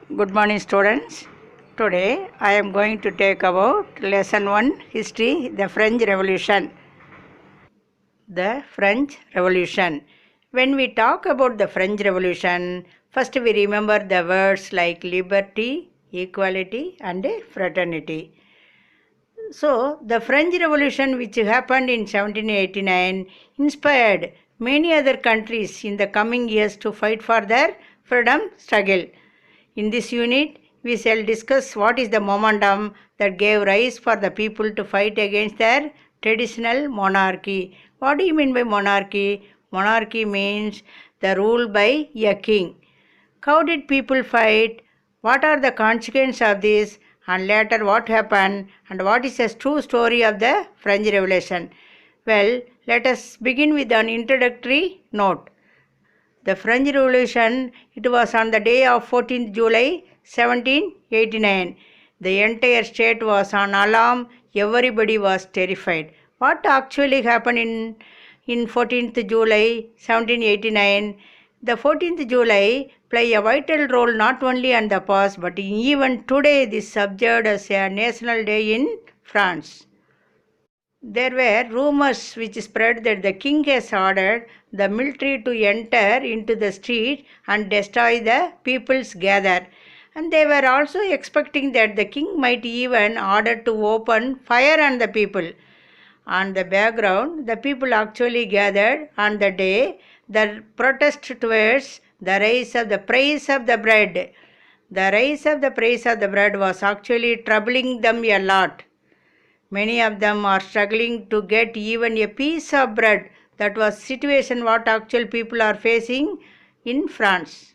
Good morning, students. Today I am going to take about lesson 1 history, the French Revolution. The French Revolution. When we talk about the French Revolution, first we remember the words like liberty, equality and fraternity. So, the French Revolution, which happened in 1789, inspired many other countries in the coming years to fight for their freedom struggle. In this unit, we shall discuss what is the momentum that gave rise for the people to fight against their traditional monarchy. What do you mean by monarchy? Monarchy means the rule by a king. How did people fight? What are the consequences of this? And later what happened? And what is the true story of the French Revolution? Well, let us begin with an introductory note. The French Revolution, it was on the day of 14th July 1789. The entire state was on alarm. Everybody was terrified. What actually happened in 14th July 1789? The 14th July play a vital role not only in the past but even today. This observed as a national day in France. There were rumors which spread that the king has ordered the military to enter into the street and destroy the people's gather. And they were also expecting that the king might even order to open fire on the people. On the background, the people actually gathered on the day the protest towards the rise of the price of the bread. The rise of the price of the bread was actually troubling them a lot. Many of them are struggling to get even a piece of bread. That was situation what actual people are facing in France.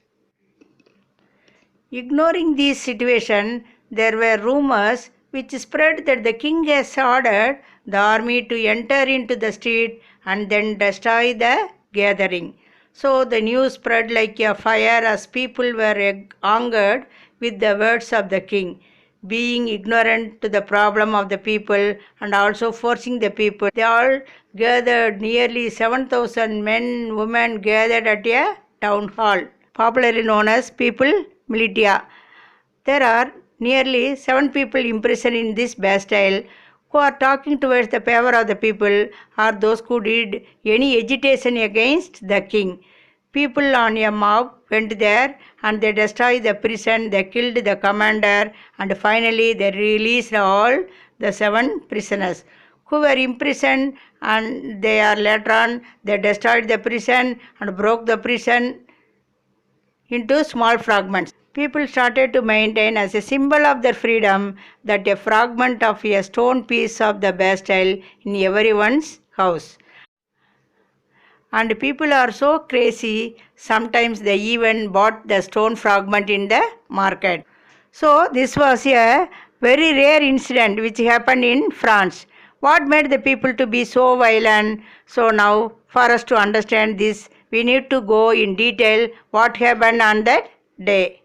Ignoring this situation, there were rumors which spread that the king has ordered the army to enter into the street and then destroy the gathering. So the news spread like a fire as people were angered with the words of the king, being ignorant to the problem of the people and also forcing the people. They all gathered, nearly 7,000 men, women gathered at a town hall, popularly known as People Militia. There are nearly 7 people imprisoned in this Bastille who are talking towards the favor of the people or those who did any agitation against the king. People on a mob went there and they destroyed the prison, they killed the commander, and finally they released all the 7 prisoners who were imprisoned, and they are later on they destroyed the prison and broke the prison into small fragments. People started to maintain as a symbol of their freedom that a fragment of a stone piece of the Bastille in everyone's house. And people are so crazy, sometimes they even bought the stone fragment in the market. So this was a very rare incident which happened in France. What made the people to be so violent? So now for us to understand this, we need to go in detail what happened on that day.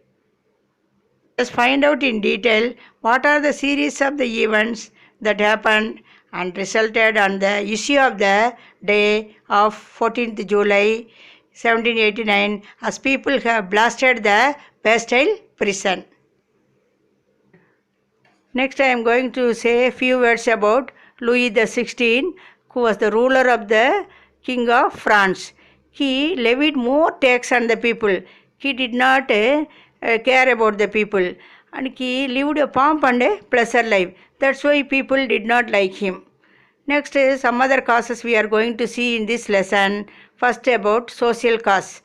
Let's find out in detail what are the series of the events that happened and resulted on the issue of the day of 14th July 1789 as people have blasted the Bastille prison. Next I am going to say a few words about Louis XVI, who was the ruler of the King of France. He levied more tax on the people. He did not care about the people, and he lived a pomp and a pleasure life. That's why people did not like him. Next is some other causes we are going to see in this lesson. First about social cause.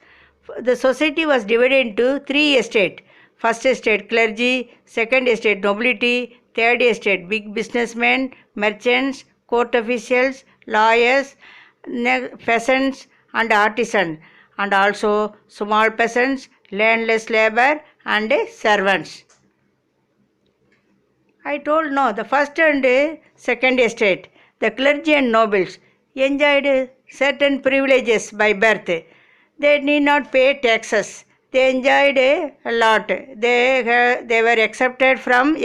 The society was divided into 3 estates. First estate clergy, second estate nobility, third estate big businessmen, merchants, court officials, lawyers, peasants and artisans, and also small peasants, landless labor and servants. I told no, the first and second estate, the clergy and nobles enjoyed certain privileges by birth. They need not pay taxes. They enjoyed a lot. They were exempted from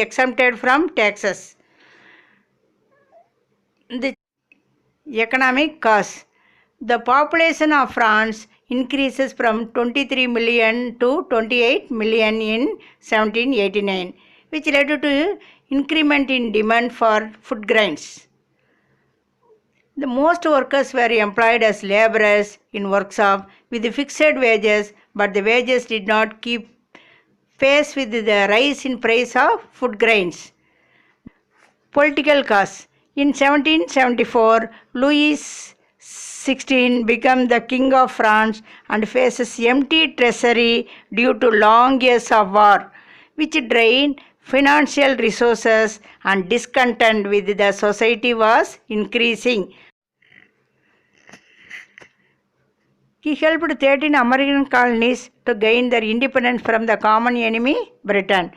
taxes. The economic cause. The population of France increases from 23 million to 28 million in 1789, which led to increment in demand for food grains. The most workers were employed as laborers in workshops with fixed wages, but the wages did not keep pace with the rise in price of food grains. Political cause. In 1774, Louis XVI became the King of France and faces empty treasury due to long years of war, which drained financial resources, and discontent with the society was increasing. He helped 13 American colonies to gain their independence from the common enemy, Britain.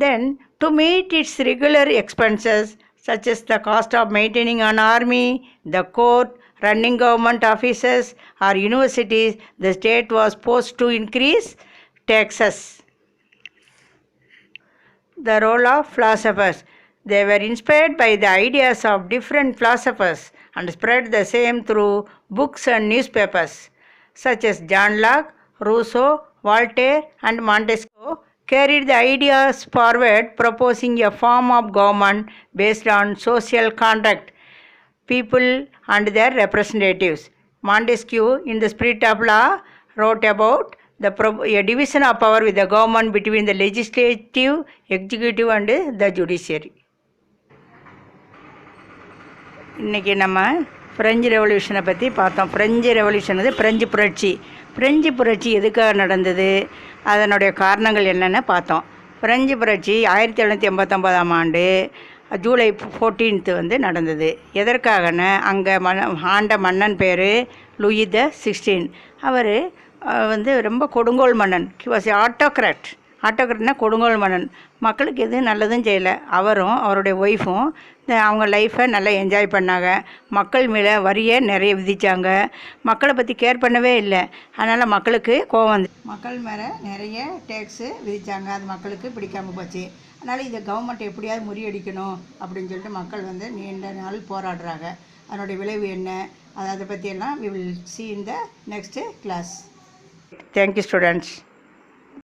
Then, to meet its regular expenses, such as the cost of maintaining an army, the court, running government offices, or universities, the state was forced to increase taxes. The role of philosophers. They were inspired by the ideas of different philosophers and spread the same through books and newspapers, such as John Locke, Rousseau, Voltaire, and Montesquieu carried the ideas forward, proposing a form of government based on social contract, people and their representatives. Montesquieu, in The Spirit of Law, wrote about a division of power with the government between the legislative, executive and the judiciary. இன்றைக்கி நம்ம French ரெவல்யூஷனை பற்றி பார்த்தோம். French revolution வந்து French புரட்சி. French புரட்சி எதுக்காக நடந்தது, அதனுடைய காரணங்கள் என்னென்னு பார்த்தோம். ஃப்ரெஞ்சு புரட்சி 1789ஆம் ஆண்டு ஜூலை 14 வந்து நடந்தது. எதற்காகன்னு அங்கே ஆண்ட மன்னன் பேர் லூயி த 16. அவர் வந்து ரொம்ப கொடுங்கோல் மன்னன். He was autocrat. ஆட்டோக்ராட்னா கொடுங்கோல் மன்னன். மக்களுக்கு எதுவும் நல்லதும் செய்யலை. அவரும் அவருடைய ஒய்ஃபும் அவங்க லைஃப்பை நல்லா என்ஜாய் பண்ணாங்க. மக்கள் மேலே வரியை நிறைய விதித்தாங்க. மக்களை பற்றி கேர் பண்ணவே இல்லை. அதனால் மக்களுக்கு கோவம் வந்து மக்கள் மேலே நிறைய டேக்ஸு விதித்தாங்க. அது மக்களுக்கு பிடிக்காமல் போச்சு. அதனால் இதை கவர்மெண்ட் எப்படியாவது முறியடிக்கணும் அப்படின்னு சொல்லிட்டு மக்கள் வந்து நீண்ட நாள் போராடுறாங்க. அதனுடைய விளைவு என்ன, அதை பற்றியெல்லாம் we will see in the next class. Thank you, students.